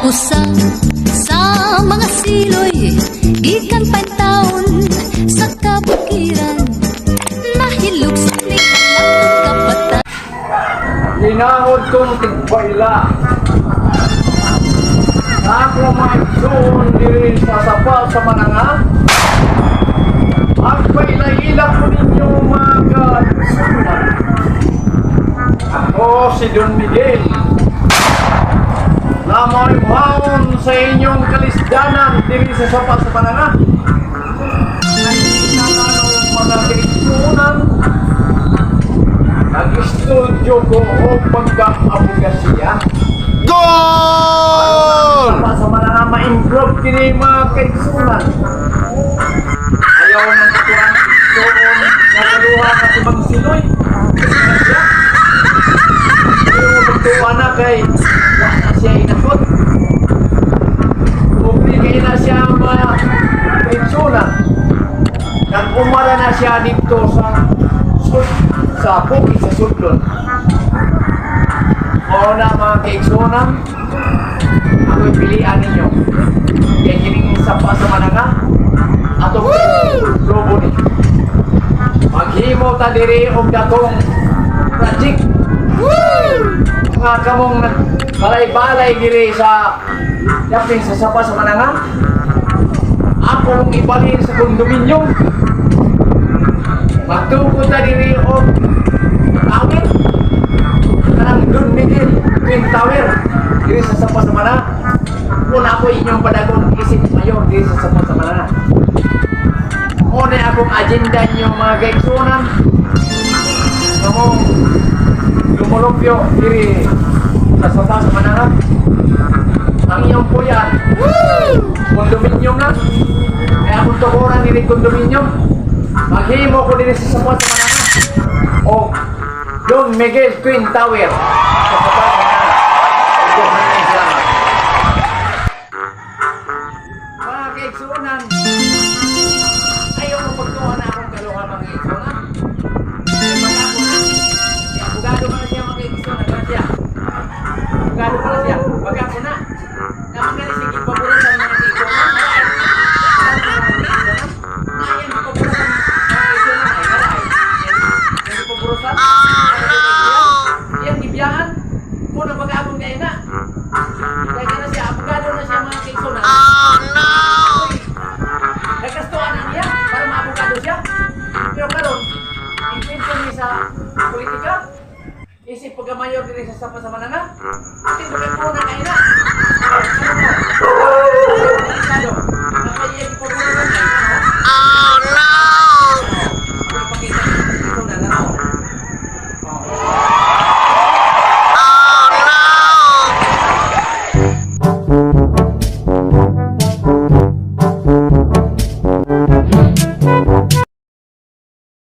usa sa mga siloy gikan pantaon sa kabukiran nahilog sa nilang kapatan. Hinahod kong tigbaila. Ako maigsoon diri sa sapa sa mananga. Agpaila-ila ko ninyo mga kaigsunan. Ako si Don Miguel. Na may mahon sa inyong kalisdanan diri sa sapa sa mananga. Nakikita na ng mga kaigsunan. Nag-studio ko o pagka-abogasya. Goal! Sa mga ma-improve kini mga kaigsunan. Ayaw na nato ang igsoon na kaluha ka si Mang Sinoy. Ayaw mo magtuwa na kay wala siya inakot. Upli kayo na siya mga kaigsunan. Nag-umara na siya dito sa bukid sa Sudlon. O na mga kaigsunan, ako'y pilihan ninyo. Kaya kining sapa sa mananga, atong lobo ni. Maghimo ta diri og datong project. Mga kamong balay-balay diri sa yaping sa sapa sa mananga. Akong ibalhin sa kondominium. Magtukod ta diri og tower. Kanang Don Miguel Twin Tower diri sa sapa sa mananga. Kung ako inyong padagon isip mayor diri sa sapa sa mananga. Muna akong agenda nyo mga kaigsunan. Kamong lumulupyo diri sa sapa sa mananga. Ang iyong puyan kondominium na. Kaya akong tukuran diri kondominium. Maghimo ko diri sa sapa sa mananga. O Don Miguel Twin Tower sa sapa sa mananga. Maraming salamat. Mga kaigsunan, ayaw mo pagtuwa na akong kaluha mga kaigsunan. Mga ako na. Abogado pa na siya mga kaigsunan. Siya. Abogado pa na siya. Wag ako na. Naman ka na sige paboran mga kaigsunan. Ayan, paboran mga kaigsunan. Ay, maray. Yan paboran. Yan, gibiyahan. Muna pag-abong kayo na. Kaya ka na siya. Abogado na siya mga kaigsunan. Oh no! Nagkastuan na niya para maabogado siya. Pero karon, invento niya sa politika. Isip pagkamayor din sa sapa sa mananga. Ating bakit po na kayo na. Ano mo?